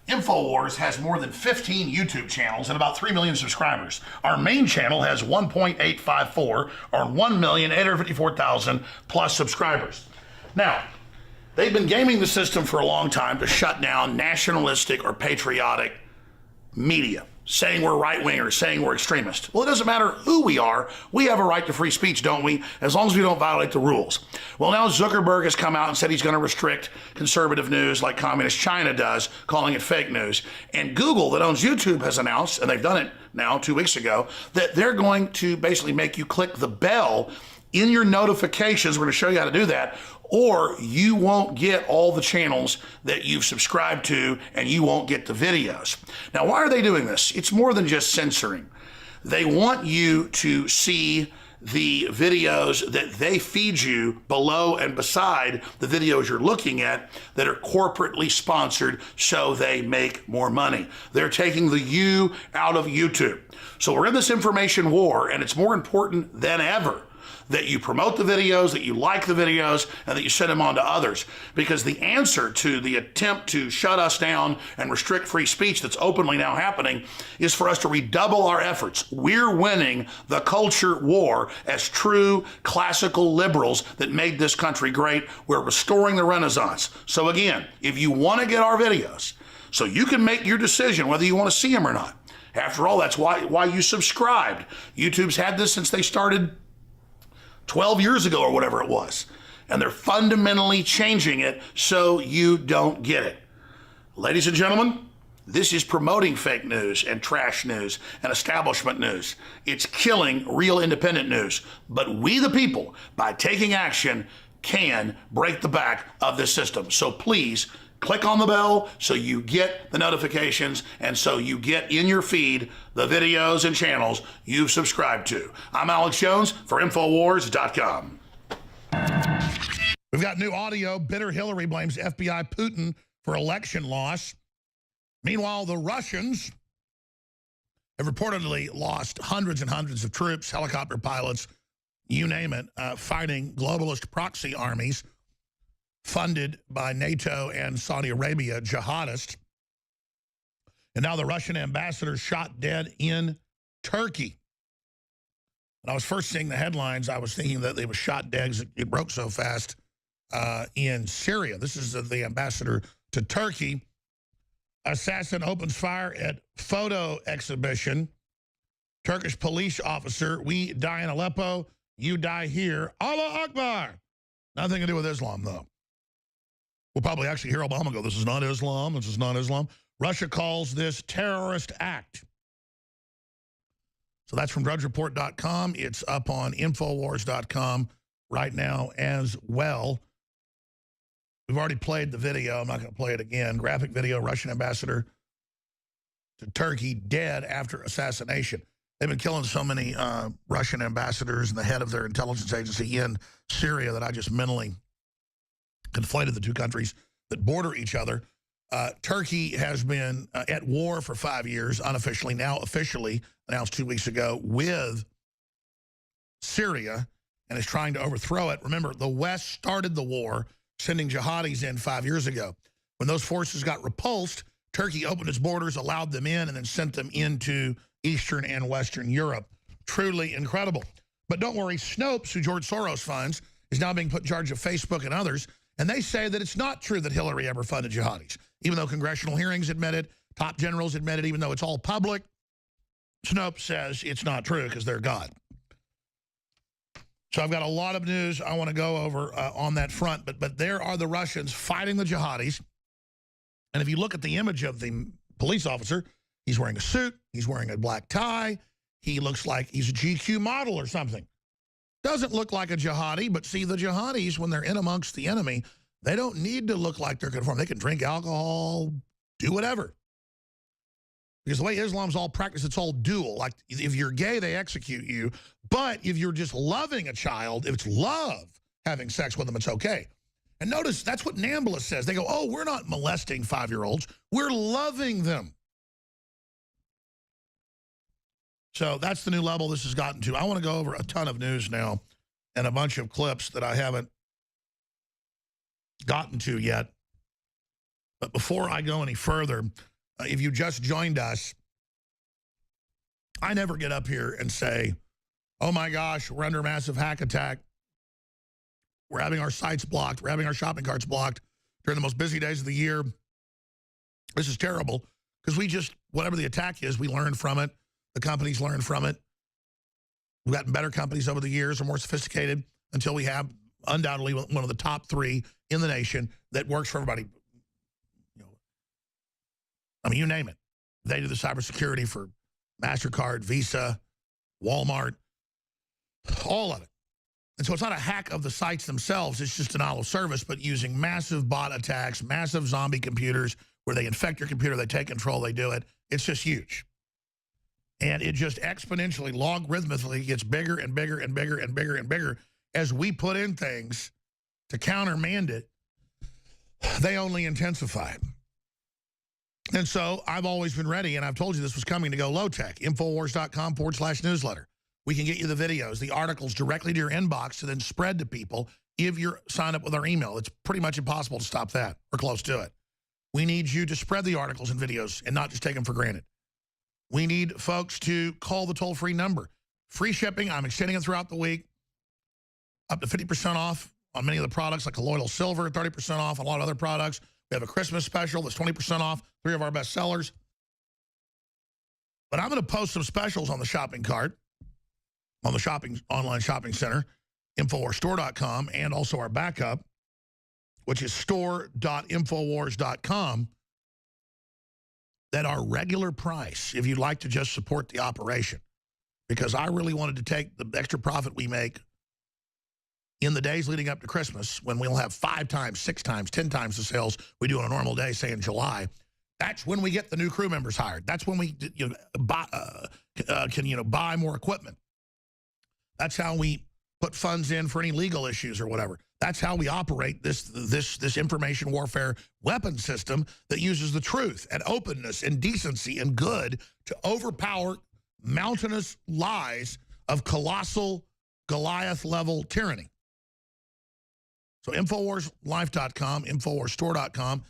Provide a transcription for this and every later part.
InfoWars has more than 15 YouTube channels and about 3 million subscribers. Our main channel has 1.854 or 1,854,000 plus subscribers. Now, they've been gaming the system for a long time to shut down nationalistic or patriotic media, saying we're right-wingers, saying we're extremists. Well, it doesn't matter who we are. We have a right to free speech, don't we? As long as we don't violate the rules. Well, now Zuckerberg has come out and said he's going to restrict conservative news like communist China does, calling it fake news. And Google, that owns YouTube, has announced, and they've done it now 2 weeks ago, that they're going to basically make you click the bell in your notifications. We're going to show you how to do that, or you won't get all the channels that you've subscribed to, and you won't get the videos. Now, why are they doing this? It's more than just censoring. They want you to see the videos that they feed you below and beside the videos you're looking at that are corporately sponsored so they make more money. They're taking the you out of YouTube. So we're in this information war, and it's more important than ever that you promote the videos, that you like the videos, and that you send them on to others. Because the answer to the attempt to shut us down and restrict free speech that's openly now happening is for us to redouble our efforts. We're winning the culture war as true classical liberals that made this country great. We're restoring the Renaissance. So again, if you want to get our videos, so you can make your decision whether you want to see them or not. After all, that's why you subscribed. YouTube's had this since they started 12 years ago or whatever it was. And they're fundamentally changing it so you don't get it. Ladies and gentlemen, this is promoting fake news and trash news and establishment news. It's killing real independent news. But we the people, by taking action, can break the back of this system. So please, click on the bell so you get the notifications and so you get in your feed the videos and channels you've subscribed to. I'm Alex Jones for Infowars.com. We've got new audio. Bitter Hillary blames FBI Putin for election loss. Meanwhile, the Russians have reportedly lost hundreds and hundreds of troops, helicopter pilots, you name it, fighting globalist proxy armies funded by NATO and Saudi Arabia, jihadists. And now the Russian ambassador shot dead in Turkey. When I was first seeing the headlines, I was thinking that they were shot dead because it broke so fast in Syria. This is the ambassador to Turkey. Assassin opens fire at photo exhibition. Turkish police officer, we die in Aleppo, you die here. Allah Akbar. Nothing to do with Islam, though. We'll probably actually hear Obama go, this is not Islam, this is not Islam. Russia calls this terrorist act. So that's from drudgereport.com. It's up on Infowars.com right now as well. We've already played the video. I'm not going to play it again. Graphic video, Russian ambassador to Turkey dead after assassination. They've been killing so many Russian ambassadors and the head of their intelligence agency in Syria that I just mentally conflated the two countries that border each other. Turkey has been at war for 5 years, unofficially, now officially announced 2 weeks ago, with Syria, and is trying to overthrow it. Remember, the West started the war, sending jihadis in 5 years ago. When those forces got repulsed, Turkey opened its borders, allowed them in, and then sent them into Eastern and Western Europe. Truly incredible. But don't worry, Snopes, who George Soros funds, is now being put in charge of Facebook and others. And they say that it's not true that Hillary ever funded jihadis. Even though congressional hearings admit it, top generals admit it, even though it's all public, Snopes says it's not true because they're God. So I've got a lot of news I want to go over on that front. But there are the Russians fighting the jihadis. And if you look at the image of the police officer, he's wearing a suit, he's wearing a black tie, he looks like he's a GQ model or something. Doesn't look like a jihadi, but see, the jihadis, when they're in amongst the enemy, they don't need to look like they're conformed. They can drink alcohol, do whatever. Because the way Islam's all practiced, it's all dual. Like, if you're gay, they execute you. But if you're just loving a child, if it's love, having sex with them, it's okay. And notice, that's what Nambulis says. They go, oh, we're not molesting 5-year-olds. We're loving them. So that's the new level this has gotten to. I want to go over a ton of news now and a bunch of clips that I haven't gotten to yet. But before I go any further, if you just joined us, I never get up here and say, oh my gosh, we're under a massive hack attack. We're having our sites blocked. We're having our shopping carts blocked during the most busy days of the year. This is terrible, because we just, whatever the attack is, we learn from it. The companies learn from it. We've gotten better companies over the years, are more sophisticated, until we have undoubtedly one of the top 3 in the nation that works for everybody. You know, I mean, you name it. They do the cybersecurity for MasterCard, Visa, Walmart, all of it. And so it's not a hack of the sites themselves. It's just denial of service, but using massive bot attacks, massive zombie computers where they infect your computer, they take control, they do it. It's just huge. And it just exponentially, logarithmically gets bigger and bigger and bigger and bigger and bigger as we put in things to countermand it. They only intensify it. And so I've always been ready, and I've told you this was coming, to go low tech. Infowars.com/newsletter. We can get you the videos, the articles directly to your inbox to then spread to people if you're signed up with our email. It's pretty much impossible to stop that, or close to it. We need you to spread the articles and videos and not just take them for granted. We need folks to call the toll-free number. Free shipping, I'm extending it throughout the week. Up to 50% off on many of the products, like Colloidal Silver, 30% off on a lot of other products. We have a Christmas special that's 20% off, 3 of our best sellers. But I'm going to post some specials on the shopping cart, on the online shopping center, InfoWarsStore.com, and also our backup, which is store.infowars.com, that are regular price if you'd like to just support the operation. Because I really wanted to take the extra profit we make in the days leading up to Christmas, when we'll have 5 times, 6 times, 10 times the sales we do on a normal day, say in July. That's when we get the new crew members hired. That's when we can buy more equipment. That's how we put funds in for any legal issues or whatever. That's how we operate this information warfare weapon system that uses the truth and openness and decency and good to overpower mountainous lies of colossal Goliath-level tyranny. So InfoWarsLife.com, InfoWarsStore.com.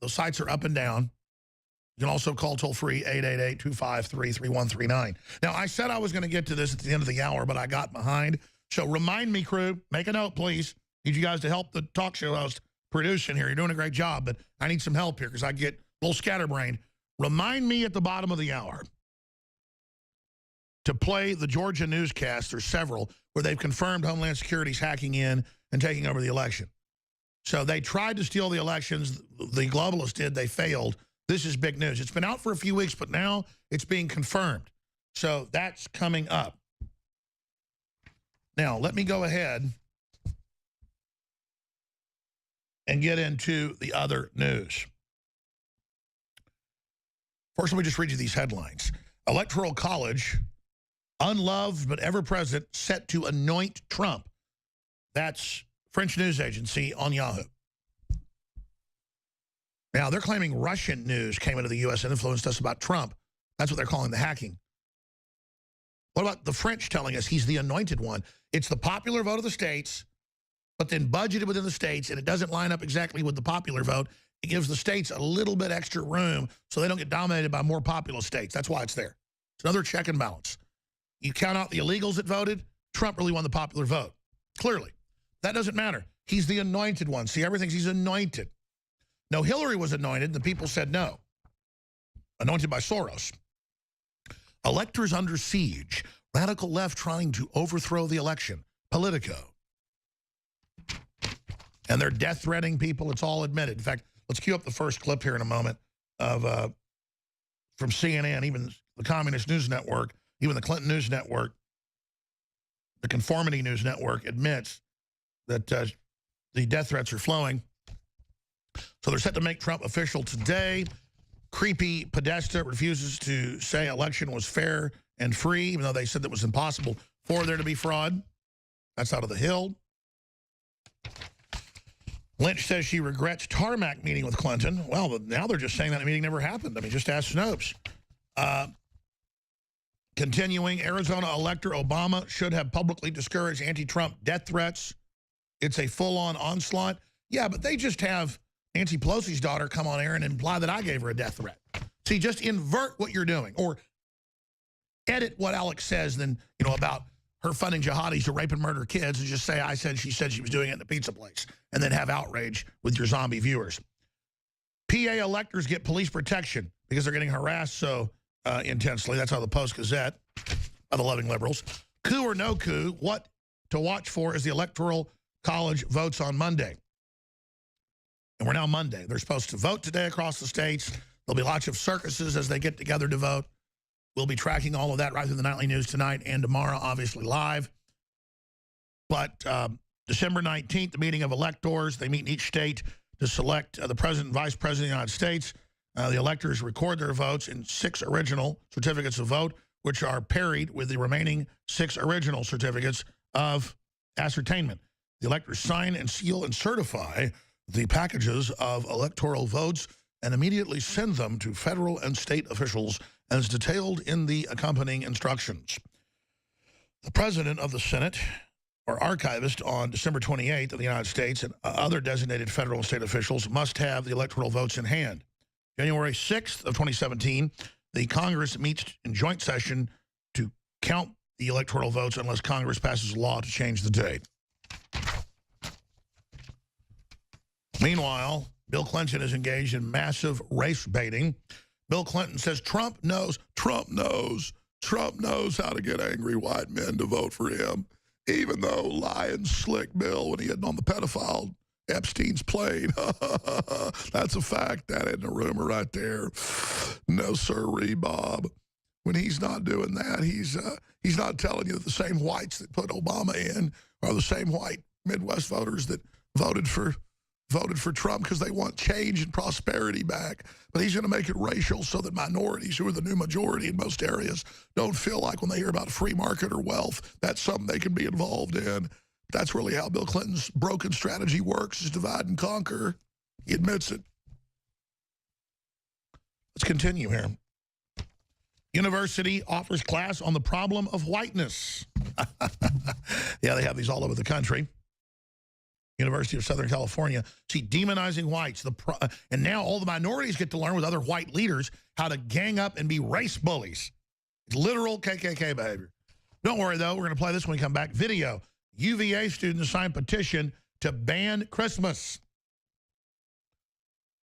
Those sites are up and down. You can also call toll-free 888-253-3139. Now, I said I was going to get to this at the end of the hour, but I got behind. So remind me, crew, make a note, please. Need you guys to help the talk show host producing here. You're doing a great job, but I need some help here because I get a little scatterbrained. Remind me at the bottom of the hour to play the Georgia newscast, or several, where they've confirmed Homeland Security's hacking in and taking over the election. So they tried to steal the elections. The globalists did. They failed. This is big news. It's been out for a few weeks, but now it's being confirmed. So that's coming up. Now, let me go ahead and get into the other news. First, let me just read you these headlines. Electoral College, unloved but ever present, set to anoint Trump. That's French news agency on Yahoo. Now, they're claiming Russian news came into the U.S. and influenced us about Trump. That's what they're calling the hacking. What about the French telling us he's the anointed one? It's the popular vote of the states, but then budgeted within the states, and it doesn't line up exactly with the popular vote. It gives the states a little bit extra room so they don't get dominated by more populous states. That's why it's there. It's another check and balance. You count out the illegals that voted, Trump really won the popular vote. Clearly. That doesn't matter. He's the anointed one. See, everything's he's anointed. No, Hillary was anointed. The people said no. Anointed by Soros. Electors under siege. Radical left trying to overthrow the election. Politico. And they're death-threatening people. It's all admitted. In fact, let's cue up the first clip here in a moment of from CNN, even the Communist News Network, even the Clinton News Network, the Conformity News Network admits that the death threats are flowing. So they're set to make Trump official today. Creepy Podesta refuses to say election was fair and free, even though they said that was impossible for there to be fraud. That's out of the Hill. Lynch says she regrets tarmac meeting with Clinton. Well, now they're just saying that meeting never happened. I mean, just ask Snopes. Continuing, Arizona elector Obama should have publicly discouraged anti-Trump death threats. It's a full-on onslaught. Yeah, but they just have Nancy Pelosi's daughter come on air and imply that I gave her a death threat. See, just invert what you're doing, or edit what Alex says then, about her funding jihadis to rape and murder kids, and just say she said she was doing it in a pizza place, and then have outrage with your zombie viewers. PA electors get police protection because they're getting harassed so intensely. That's how the Post-Gazette, by the loving liberals. Coup or no coup, what to watch for as the Electoral College votes on Monday. And we're now Monday. They're supposed to vote today across the states. There'll be lots of circuses as they get together to vote. We'll be tracking all of that right through the nightly news tonight and tomorrow, obviously live. But December 19th, the meeting of electors. They meet in each state to select the president and vice president of the United States. The electors record their votes in 6 original certificates of vote, which are paired with the remaining 6 original certificates of ascertainment. The electors sign and seal and certify the packages of electoral votes and immediately send them to federal and state officials as detailed in the accompanying instructions. The president of the Senate, or archivist, on December 28th of the United States and other designated federal and state officials must have the electoral votes in hand. January 6th of 2017, the Congress meets in joint session to count the electoral votes unless Congress passes a law to change the date. Meanwhile, Bill Clinton is engaged in massive race baiting. Bill Clinton says Trump knows how to get angry white men to vote for him, even though lying slick Bill when he had on the pedophile Epstein's plane. That's a fact. That isn't a rumor right there. No sirree, Bob. When he's not doing that, he's not telling you that the same whites that put Obama in are the same white Midwest voters that voted for Trump because they want change and prosperity back. But he's going to make it racial so that minorities, who are the new majority in most areas, don't feel like when they hear about free market or wealth, that's something they can be involved in. That's really how Bill Clinton's broken strategy works, is divide and conquer. He admits it. Let's continue here. University offers class on the problem of whiteness. Yeah, they have these all over the country. University of Southern California. See, demonizing whites. And now all the minorities get to learn with other white leaders how to gang up and be race bullies. It's literal KKK behavior. Don't worry, though. We're going to play this when we come back. Video. UVA students signed petition to ban Christmas.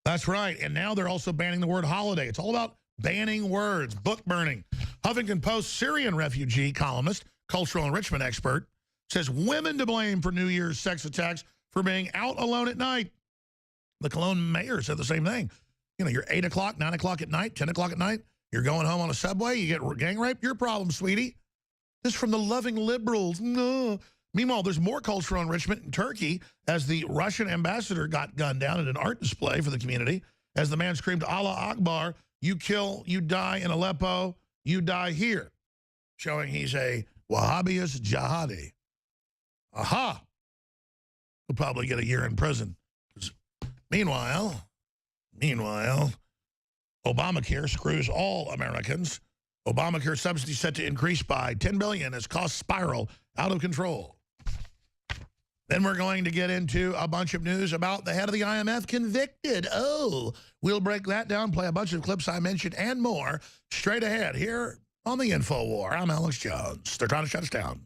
That's right. And now they're also banning the word holiday. It's all about banning words, book burning. Huffington Post Syrian refugee columnist, cultural enrichment expert, says women to blame for New Year's sex attacks for being out alone at night. The Cologne mayor said the same thing. You're 8 o'clock, 9 o'clock at night, 10 o'clock at night. You're going home on a subway. You get gang raped. Your problem, sweetie. This is from the loving liberals. No. Meanwhile, there's more cultural enrichment in Turkey as the Russian ambassador got gunned down at an art display for the community as the man screamed, Allah Akbar, you kill, you die in Aleppo, you die here, showing he's a Wahhabist jihadi. Aha! He'll probably get a year in prison. Meanwhile, Obamacare screws all Americans. Obamacare subsidy set to increase by $10 billion as costs spiral out of control. Then we're going to get into a bunch of news about the head of the IMF convicted. Oh, we'll break that down, play a bunch of clips I mentioned, and more straight ahead here on the InfoWar. I'm Alex Jones. They're trying to shut us down.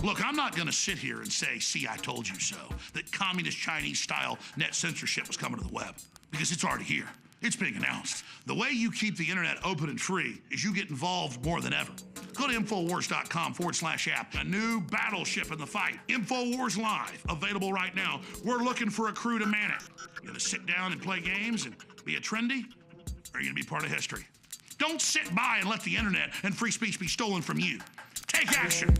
Look, I'm not going to sit here and say, see, I told you so, that communist Chinese-style net censorship was coming to the web, because it's already here. It's being announced. The way you keep the internet open and free is you get involved more than ever. Go to Infowars.com/app. A new battleship in the fight. Infowars Live, available right now. We're looking for a crew to man it. You gonna sit down and play games and be a trendy? Or are you gonna be part of history? Don't sit by and let the internet and free speech be stolen from you. Take action.